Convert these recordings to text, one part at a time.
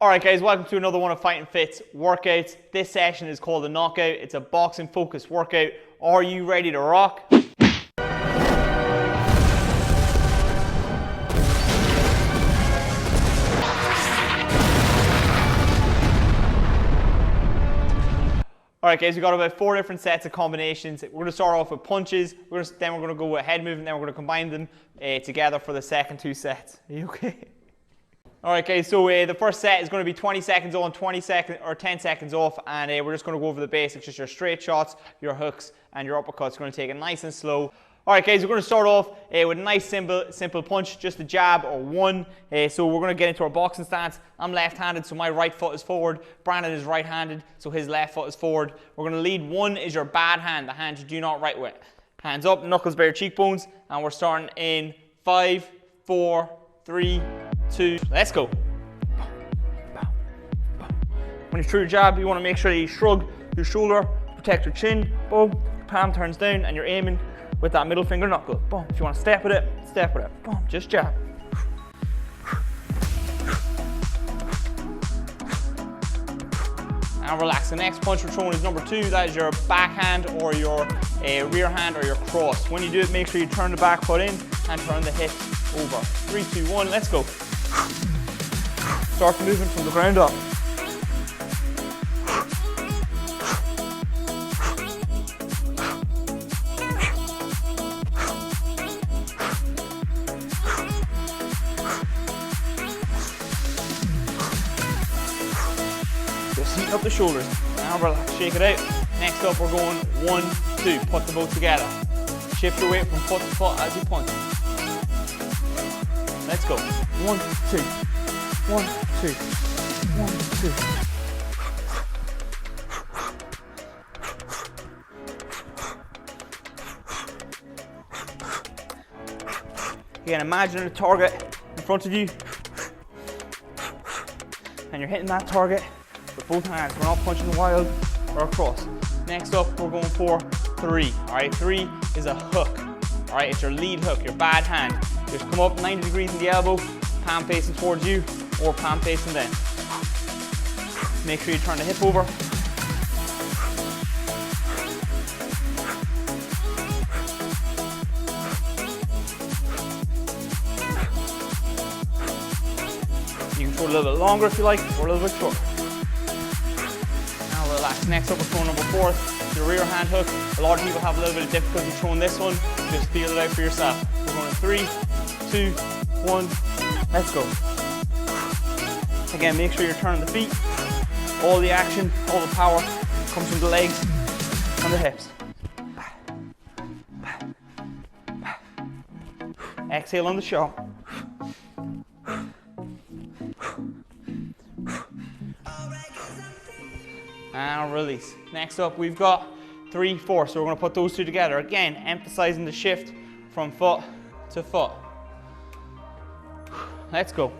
Alright guys, welcome to another one of Fighting Fit's workouts. This session is called a knockout. It's a boxing focused workout. Are you ready to rock? Alright guys, we've got about 4 different sets of combinations. We're going to start off with punches, then we're going to go with head movement, then we're going to combine them together for the second 2 sets. Are you okay? Alright guys, so the first set is going to be 20 seconds on, 10 seconds off, and we're just going to go over the basics, just your straight shots, your hooks, and your uppercuts. We're going to take it nice and slow. Alright guys, we're going to start off with a nice simple punch, just a jab or one. So we're going to get into our boxing stance. I'm left-handed, so my right foot is forward. Brandon is right-handed, so his left foot is forward. We're going to lead. One is your bad hand, the hand you do not write with. Hands up, knuckles by your cheekbones, and we're starting in 5, 4, 3, 2, let's go. When you throw your jab, you want to make sure that you shrug your shoulder, protect your chin, boom, your palm turns down, and you're aiming with that middle finger knuckle. Boom. If you want to step with it, boom, just jab. And relax. The next punch we're throwing is number 2. That is your backhand or your rear hand or your cross. When you do it, make sure you turn the back foot in and turn the hip over. 3, 2, 1, let's go. Start moving from the ground up. Just heat up the shoulders. Now relax, shake it out. Next up, we're going 1, 2. Put the both together. Shift your weight from foot to foot as you punch. Let's go. 1, 2. 1, 2. 1, 2. Again, imagine a target in front of you, and you're hitting that target with both hands. We're not punching wild or across. Next up, we're going for 3. All right, 3 is a hook. All right, it's your lead hook, your bad hand. Just come up 90 degrees in the elbow, palm facing towards you, or palm facing down. Make sure you turn the hip over. You can throw a little bit longer if you like, or a little bit shorter. Now relax. Next up, we're throwing number 4, your rear hand hook. A lot of people have a little bit of difficulty throwing this one. Just feel it out for yourself. We're going 3, 2, 1, let's go. Again, make sure you're turning the feet. All the action, all the power comes from the legs and the hips. Exhale on the shot. And release. Next up, we've got 3, 4. So we're going to put those 2 together. Again, emphasizing the shift from foot to foot. Let's go.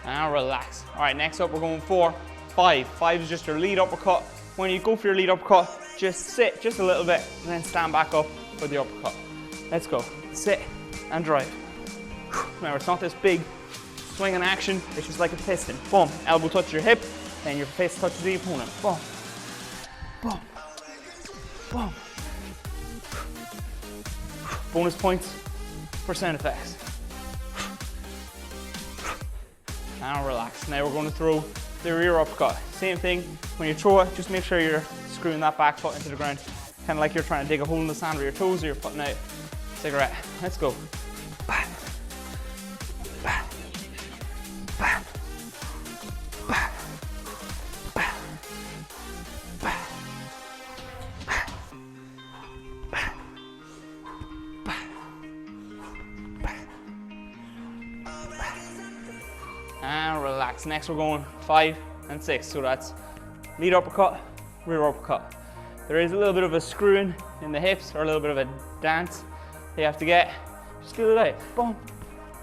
And relax. All right, next up we're going for 5. 5 is just your lead uppercut. When you go for your lead uppercut, just sit just a little bit and then stand back up for the uppercut. Let's go. Sit and drive. Remember, it's not this big swinging action. It's just like a piston. Boom. Elbow touches your hip, then your fist touches the opponent. Boom. Boom. Boom. Bonus points for sound effects. Now relax. Now we're going to throw the rear uppercut. Same thing. When you throw it, just make sure you're screwing that back foot into the ground. Kind of like you're trying to dig a hole in the sand with your toes or you're putting out a cigarette. Let's go. Bam. Bam. Bam. Bam. Bam. Bam. Bam. Bam. And relax. Next we're going 5 and 6. So that's lead uppercut, rear uppercut. There is a little bit of a screwing in the hips or a little bit of a dance you have to get. Just feel it out. Boom,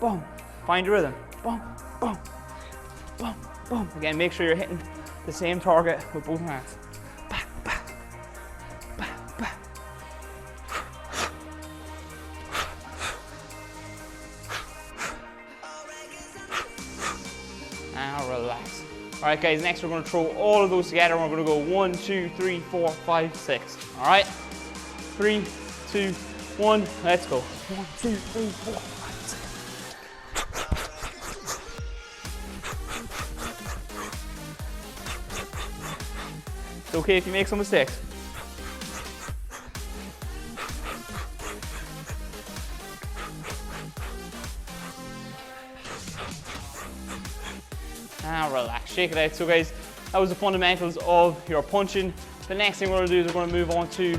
boom. Find your rhythm. Boom, boom, boom, boom. Again, make sure you're hitting the same target with both hands. Bah, bah, bah, bah. Now relax. All right, guys, next we're gonna throw all of those together. We're gonna go 1, 2, 3, 4, 5, 6. All right? 3, 2, 1, let's go. 1, 2, 3, 4, 5, 6. It's okay if you make some mistakes. Now relax, shake it out. So guys, that was the fundamentals of your punching. The next thing we're gonna do is we're gonna move on to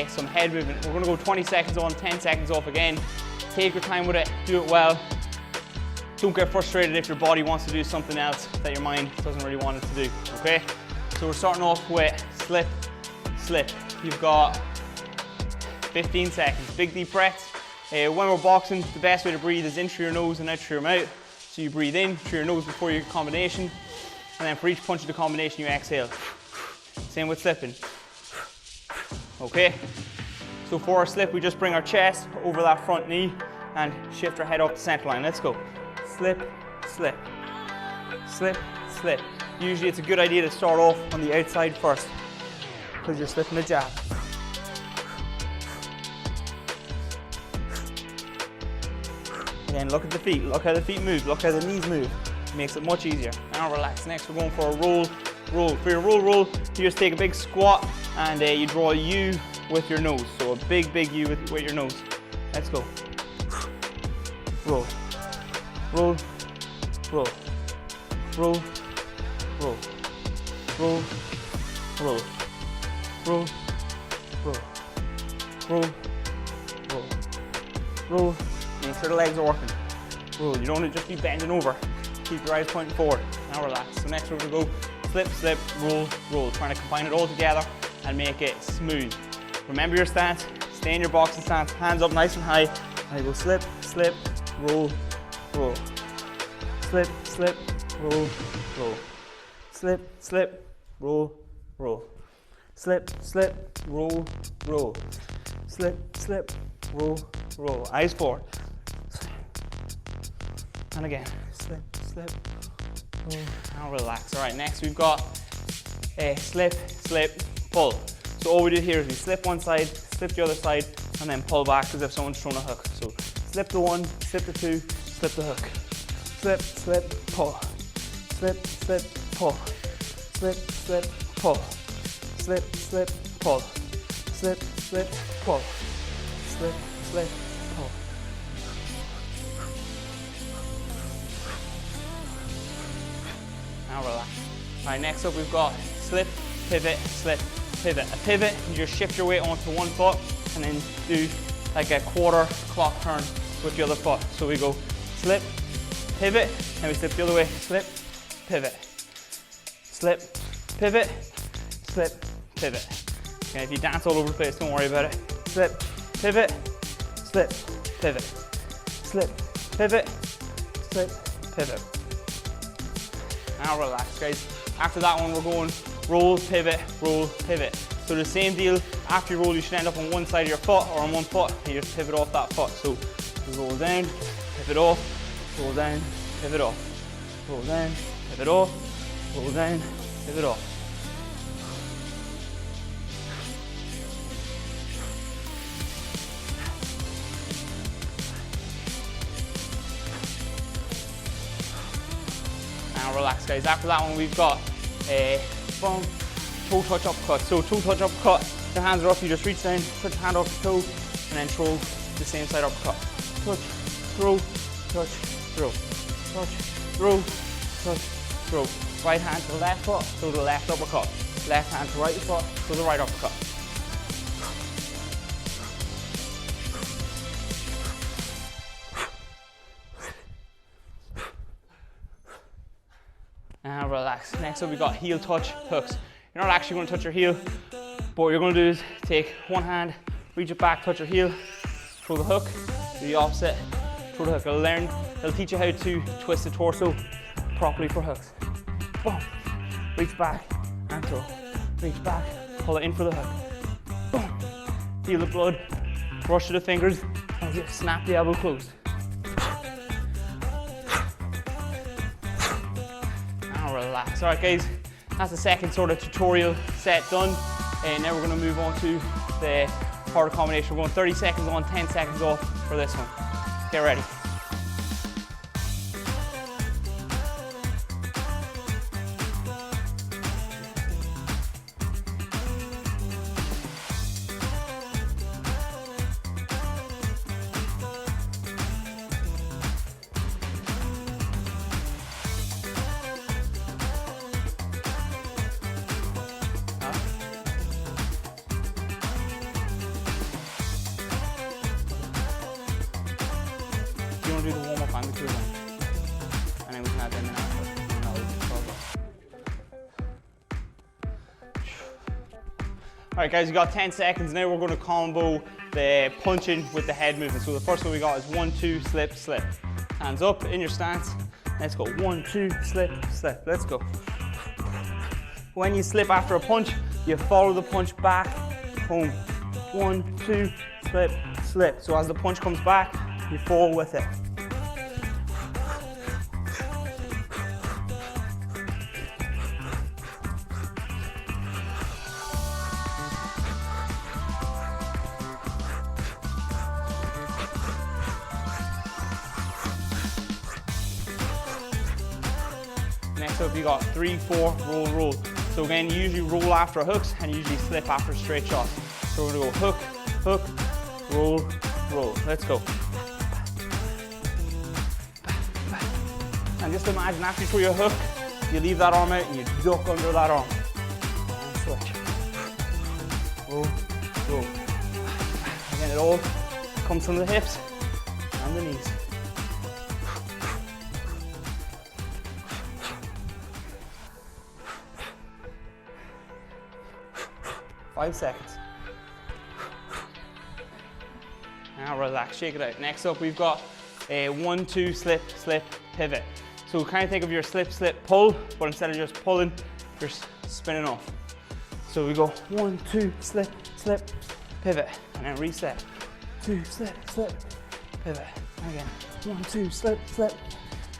some head movement. We're gonna go 20 seconds on, 10 seconds off again. Take your time with it, do it well. Don't get frustrated if your body wants to do something else that your mind doesn't really want it to do, okay? So we're starting off with slip, slip. You've got 15 seconds, big deep breaths. When we're boxing, the best way to breathe is in through your nose and out through your mouth. So you breathe in through your nose before your combination, and then for each punch of the combination, you exhale. Same with slipping. Okay? So for our slip, we just bring our chest over that front knee and shift our head off the center line. Let's go. Slip, slip, slip, slip. Usually it's a good idea to start off on the outside first because you're slipping the jab. Again, look at the feet, look how the feet move, look how the knees move. It makes it much easier. Now relax. Next we're going for a roll, roll. For your roll, you just take a big squat and you draw a U with your nose. So a big, big U with your nose. Let's go. Roll, roll, roll, roll, roll, roll, roll, roll, roll, roll, roll, roll. Make sure the legs are working. Roll. You don't want to just be bending over. Keep your eyes pointing forward. Now relax. So next we're going to go slip, slip, roll, roll. Trying to combine it all together and make it smooth. Remember your stance. Stay in your boxing stance. Hands up nice and high. And you go slip, slip, roll, roll. Slip, slip, roll, roll. Slip, slip, roll, roll. Slip, slip, roll, roll. Slip, slip, roll, roll. Eyes forward. And again, slip, slip, roll. Now relax. All right, next we've got slip, slip, pull. So all we do here is we slip one side, slip the other side, and then pull back as if someone's thrown a hook. So slip the one, slip the two, slip the hook. Slip, slip, pull. Slip, slip, pull. Slip, slip, pull. Slip, slip, pull. Slip, slip, pull. Slip, slip, pull. Now relax. All right, next up we've got slip, pivot, slip, pivot. A pivot, you just shift your weight onto one foot and then do like a quarter clock turn with the other foot. So we go slip, pivot, and we slip the other way. Slip, pivot, slip, pivot, slip, pivot. And if you dance all over the place, don't worry about it. Slip, pivot, slip, pivot, slip, pivot, slip, pivot. Now relax, guys. After that one, we're going roll, pivot, roll, pivot. So the same deal, after you roll, you should end up on one side of your foot or on one foot, and you just pivot off that foot. So roll down, pivot off, roll down, pivot off, roll down, pivot off, roll down, pivot off. Now relax, guys. After that one, we've got a boom, toe touch uppercut. So toe touch uppercut, the hands are up, you just reach down, put your hand off the toe, and then throw the same side uppercut. Touch, throw, touch, throw, touch, throw, touch, throw. Right hand to the left foot, throw the left uppercut. Left hand to right foot, throw the right uppercut. And relax. Next up, we've got heel touch hooks. You're not actually going to touch your heel, but what you're going to do is take one hand, reach it back, touch your heel, throw the hook, do the opposite, short hook. It'll teach you how to twist the torso properly for hooks. Boom. Reach back and throw. Reach back, pull it in for the hook. Boom. Feel the blood rush to the fingers as you snap the elbow closed. Now relax. All right, guys, that's the second sort of tutorial set done. And now we're going to move on to the harder combination. We're going 30 seconds on, 10 seconds off for this one. Get ready. Do the warm up and the cool one, and then we can add them in after. Alright guys, you got 10 seconds. Now we're going to combo the punching with the head movement. So the first one we got is 1, 2, slip, slip. Hands up in your stance. Let's go 1, 2, slip, slip. Let's go. When you slip after a punch, you follow the punch back, home. 1, 2, slip, slip. So as the punch comes back, you fall with it. Next up, you got 3, 4, roll, roll. So again, you usually roll after hooks and you usually slip after straight shots. So we're gonna go hook, hook, roll, roll. Let's go. And just imagine after you throw your hook, you leave that arm out and you duck under that arm. And switch. Roll, roll. Again, it all comes from the hips and the knees. Five seconds. Now relax, shake it out. Next up, we've got a 1, 2, slip, slip, pivot. So kind of think of your slip, slip, pull, but instead of just pulling, you're spinning off. So we go 1, 2, slip, slip, pivot, and then reset. 2, slip, slip, pivot. And again, 1, 2, slip, slip,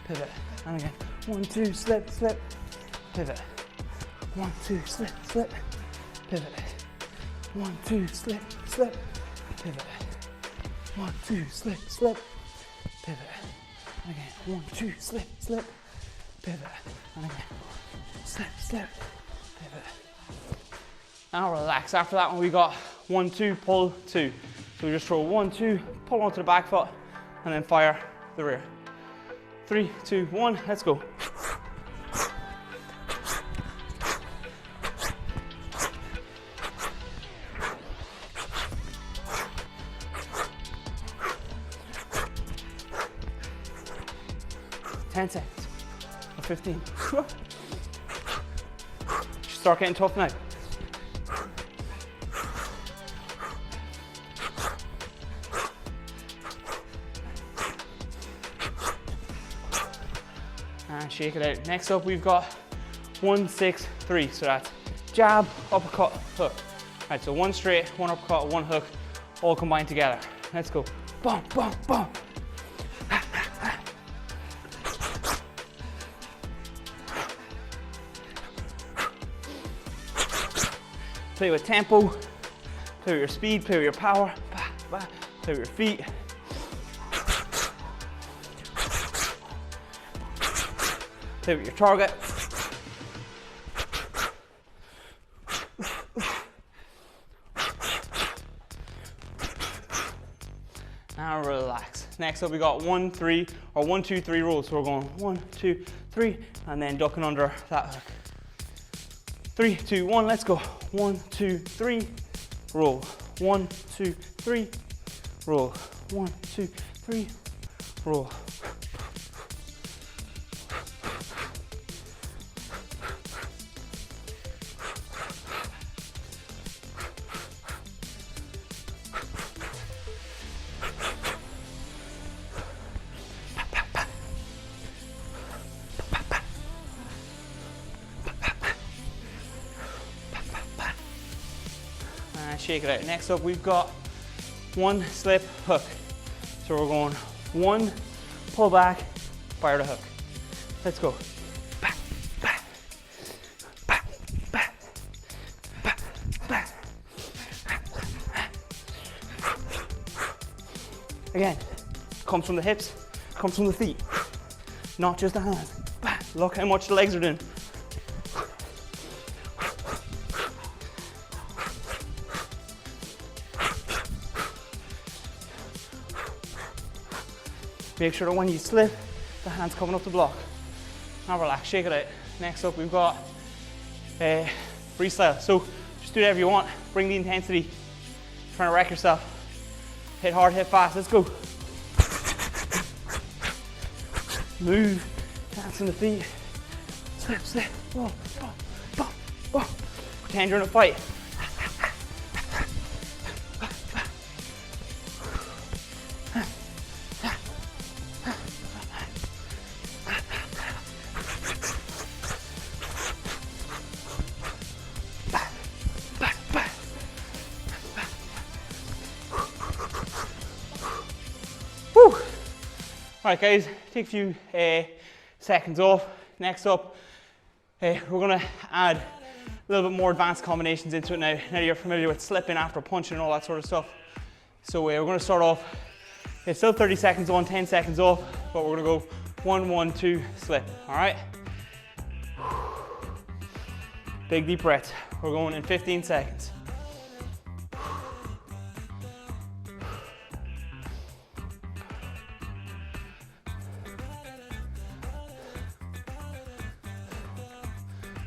pivot. And again, 1, 2, slip, slip, pivot. 1, 2, slip, slip, pivot. 1, 2, slip, slip, pivot. 1, 2, slip, slip, pivot. And again, 1, 2, slip, slip, pivot. And again, slip, slip, pivot. Now relax. After that one, we got 1, 2, pull, 2. So we just throw 1, 2, pull onto the back foot, and then fire the rear. 3, 2, 1, let's go. Ten seconds, or 15. Start getting tough now. And shake it out. Next up, we've got 1, 6, 3. So that's jab, uppercut, hook. All right, so 1 straight, 1 uppercut, 1 hook, all combined together. Let's go. Boom, boom, boom. Play with tempo, play with your speed, play with your power, play with your feet. Play with your target. Now relax. Next up we got 1, 3, or 1, 2, 3 rolls. So we're going 1, 2, 3, and then ducking under that hook. 3, 2, 1, let's go. 1, 2, 3, roll. 1, 2, 3, roll. 1, 2, 3, roll. shake it out. Next up, we've got one slip hook. So we're going one, pull back, fire the hook. Let's go. Back, back, back, back, back, back. Again, comes from the hips, comes from the feet, not just the hands. Look how much the legs are doing. Make sure that when you slip, the hand's coming up the block. Now relax, shake it out. Next up, we've got freestyle. So just do whatever you want. Bring the intensity. Trying to wreck yourself. Hit hard, hit fast. Let's go. Move. Dance on the feet. Slip, slip. Boom, boom, boom, boom. Pretend you're in a fight. All right, guys, take a few seconds off. Next up, we're gonna add a little bit more advanced combinations into it now. Now you're familiar with slipping after punching and all that sort of stuff. So we're gonna start off, it's still 30 seconds on, 10 seconds off, but we're gonna go 1, 1, 2, slip, all right? Big deep breaths. We're going in 15 seconds.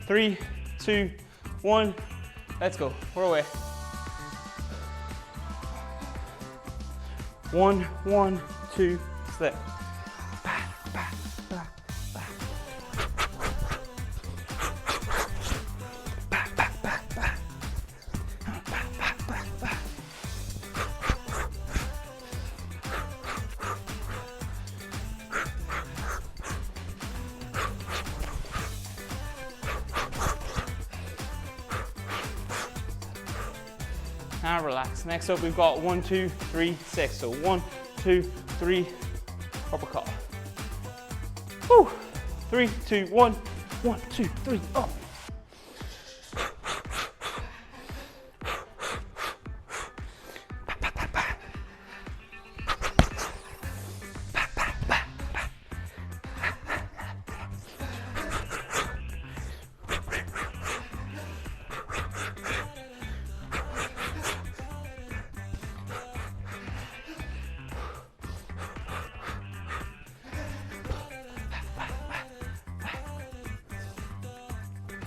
Three, two, one, let's go. We're away. 1, 1, 2, slip. Back, back, back, back. Back, back, back, back. Back, back, back, back. And relax. Next up, we've got 1, 2, 3, 6. So 1, 2, 3, uppercut. Woo! 3, 2, 1. 1, 2, 3, up.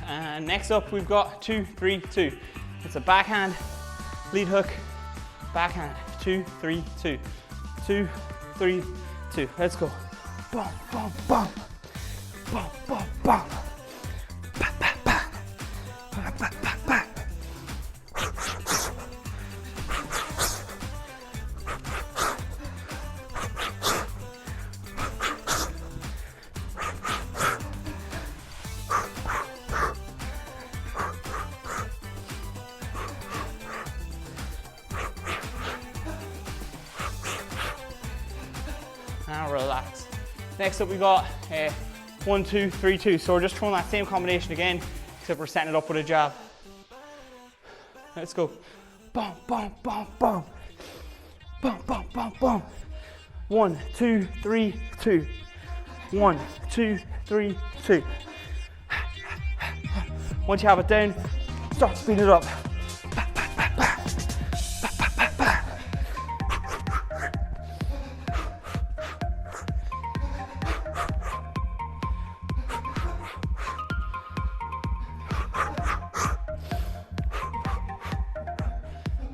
And next up, we've got 2, 3, 2. It's a backhand, lead hook, backhand. 2, 3, 2. 2, 3, 2. Let's go. Boom, boom, boom. Boom, boom, boom. Back, back, back. Back, back, back, back. Now relax. Next up, we got 1, 2, 3, 2. So we're just throwing that same combination again, except we're setting it up with a jab. Let's go. Boom, boom, boom, boom. Boom, boom, boom, boom. 1, 2, 3, 2. 1, 2, 3, 2. Once you have it down, start speeding it up. Back, back, back, back. Back, back, back, back.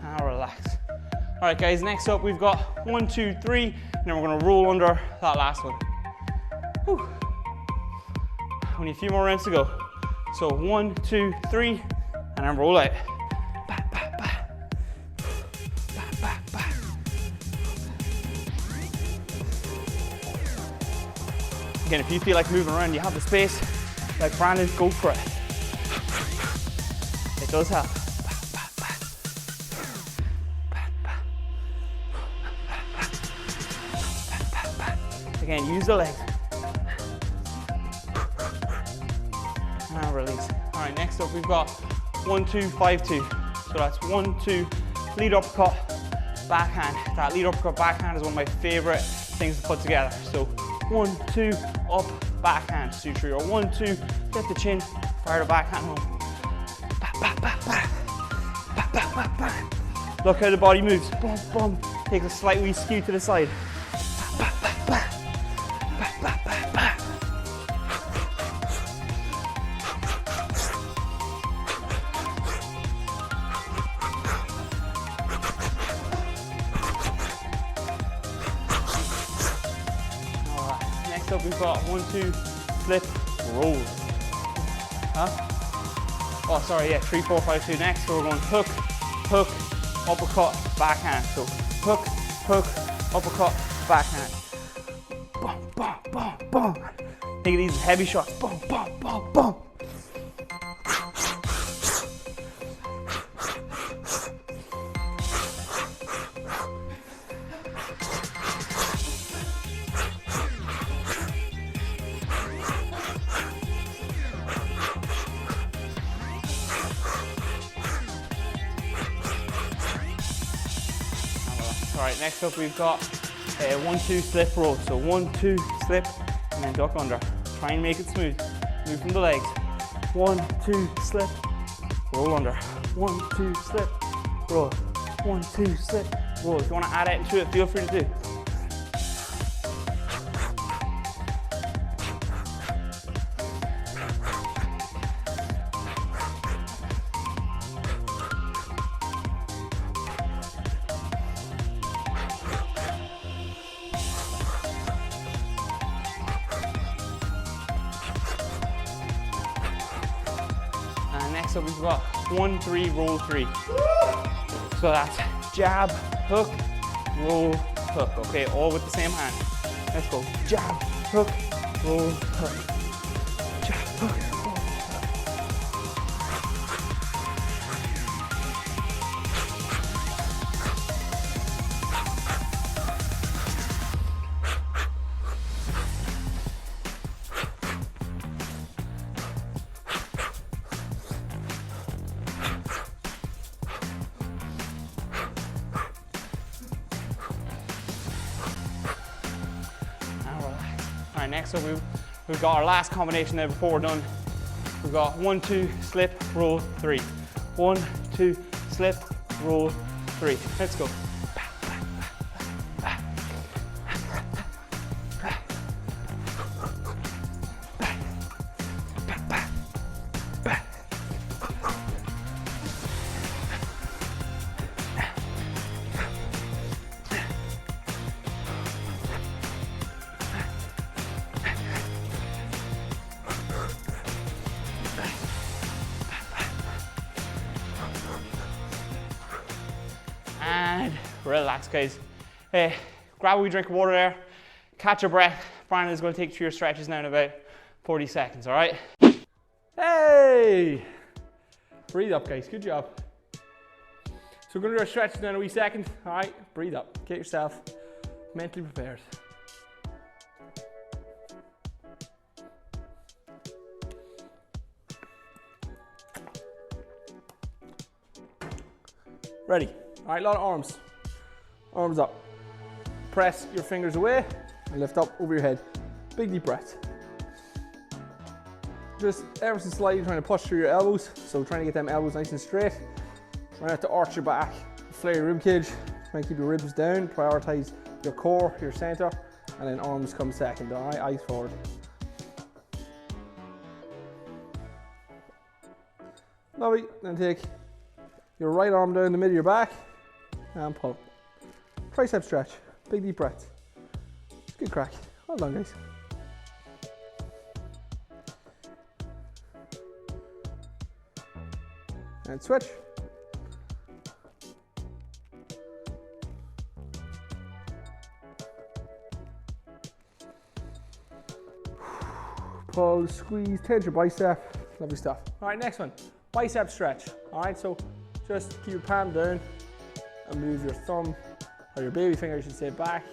Now relax. All right, guys, next up we've got 1, 2, 3, and then we're gonna roll under that last one. Whew. Only a few more rounds to go. So 1, 2, 3, and then roll out. Back, back, back. Back, back, back. Again, if you feel like moving around, you have the space, like Brandon, go for it. It does help. Back, back, back. Again, use the legs. And release. All right, next up we've got 1, 2, 5, 2. So that's 1, 2, lead uppercut, backhand. That lead uppercut backhand is one of my favorite things to put together. So 1, 2, up, backhand, suture. Or 1, 2, get the chin, fire the backhand home. Look how the body moves. Boom, boom. Take a slight wee skew to the side. Next up we've got 1, 2, flip, roll. Oh, sorry, yeah, 3, 4, 5, 2. Next, so we're going hook, hook, uppercut, backhand. So hook, hook, uppercut, backhand. Boom, boom, boom, boom. Think of these as heavy shots. Boom, boom, boom, boom. All right, next up we've got 1, 2, slip, roll. So 1, 2, slip, and then duck under. Try and make it smooth. Move from the legs. 1, 2, slip, roll under. 1, 2, slip, roll. 1, 2, slip, roll. If you want to add it into it, feel free to do. Next up we've got 1, 3, roll 3. So that's jab, hook, roll, hook. Okay, all with the same hand. Let's go. Jab, hook, roll, hook. Jab, hook, roll, hook. All right, next up we've got our last combination there before we're done. We've got 1, 2, slip, roll, 3. 1, 2, slip, roll, 3. Let's go. And relax, guys. Grab a wee drink of water there, catch your breath. Brandon is going to take you through your stretches now in about 40 seconds, all right? Hey! Breathe up, guys, good job. So we're going to do our stretches now in a wee second, all right? Breathe up, get yourself mentally prepared. Ready? All right, a lot of arms. Arms up. Press your fingers away and lift up over your head. Big deep breath. Just ever so slightly trying to push through your elbows. So trying to get them elbows nice and straight. Try not to arch your back, flare your rib cage. Try and keep your ribs down. Prioritize your core, your center, and then arms come second. All right, eyes forward. Lovely. Then take your right arm down the middle of your back and pull. Tricep stretch, big deep breath. Good crack. Well done, guys. And switch. Pull, squeeze, tense your bicep. Lovely stuff. All right, next one. Bicep stretch. All right, so just keep your palm down and move your thumb, or your baby finger, I should say, back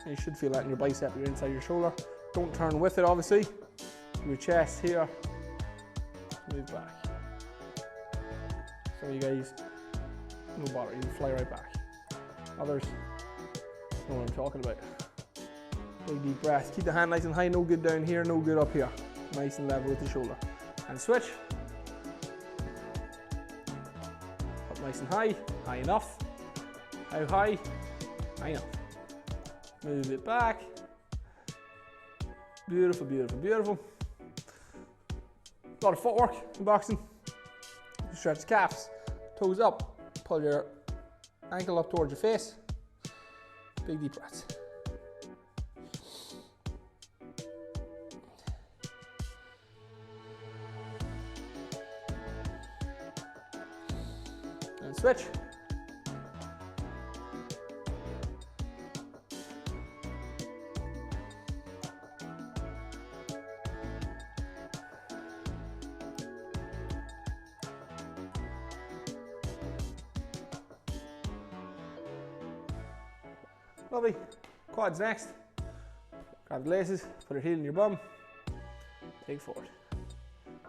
And you should feel that in your bicep, your inside your shoulder. Don't turn with it, obviously. Your chest here. Move back. Some of you guys, no bother, you fly right back. Others know what I'm talking about. Big deep breath. Keep the hand nice and high, no good down here, no good up here. Nice and level with the shoulder. And switch. Up nice and high, high enough. How high? High enough. Move it back. Beautiful, beautiful, beautiful. A lot of footwork in boxing. You stretch the calves, toes up, pull your ankle up towards your face. Big deep breaths. And switch. Lovely. Quads next. Grab the laces, put your heel in your bum, take forward.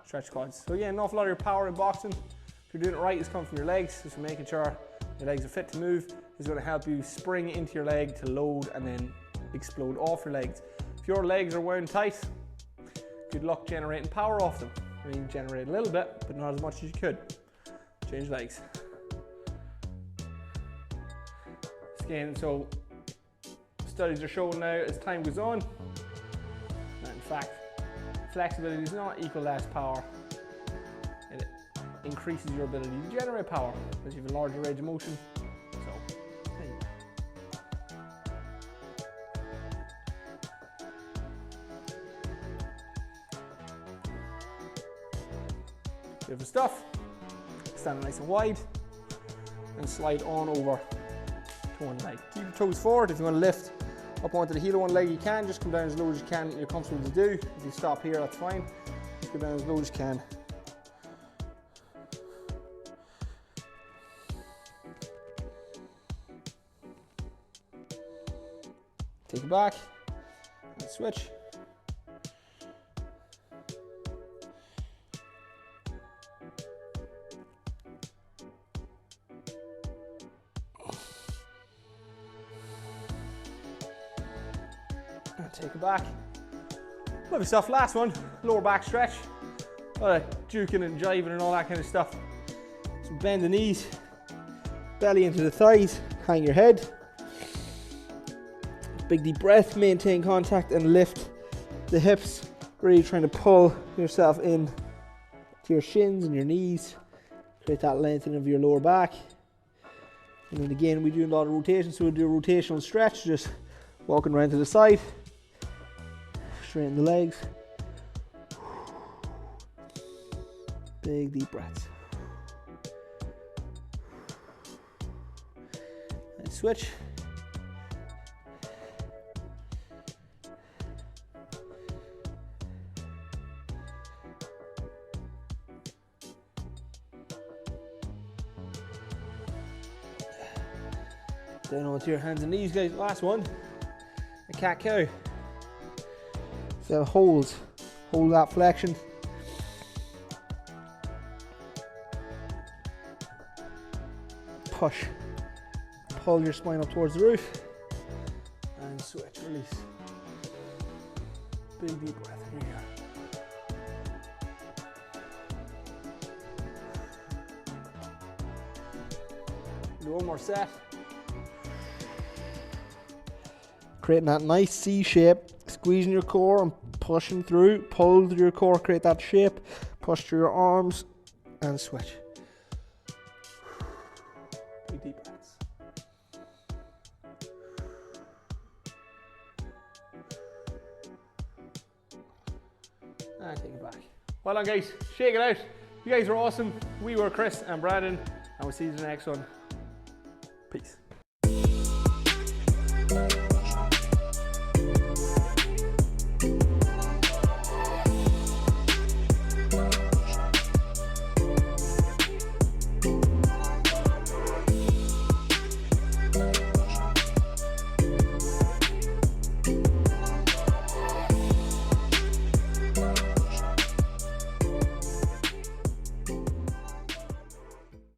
Stretch quads. So again, an awful lot of your power in boxing, if you're doing it right, is coming from your legs. Just making sure your legs are fit to move is going to help you spring into your leg to load and then explode off your legs. If your legs are wound tight, good luck generating power off them. I mean, generate a little bit, but not as much as you could. Change legs. Again, so studies are showing now as time goes on that in fact flexibility does not equal less power. It increases your ability to generate power because you have a larger range of motion. So there you go. Beautiful stuff. Stand nice and wide and slide on over to one leg. Keep your toes forward. If you want to lift up onto the heel of one leg, you can. Just come down as low as you can, you're comfortable to do. If you stop here, that's fine. Just go down as low as you can. Take it back and switch. And take it back. Lovely stuff. Last one, lower back stretch. A lot of juking and jiving and all that kind of stuff. So bend the knees, belly into the thighs, hang your head. Big deep breath, maintain contact and lift the hips. Really trying to pull yourself in to your shins and your knees. Create that lengthening of your lower back. And then again, we do a lot of rotation, so we'll do a rotational stretch, just walking around to the side. Straighten the legs. Big deep breaths. And switch. Down onto your hands and knees, guys. Last one. A cat cow. So hold that flexion. Push. Pull your spine up towards the roof. And switch, release. Big deep breath. Here you go. Do one more set. Creating that nice C shape, squeezing your core and pushing through, pull through your core, create that shape, push through your arms and switch. Big deep breaths. And take it back. Well done, guys, shake it out. You guys are awesome. We were Chris and Brandon, and we'll see you in the next one. Peace.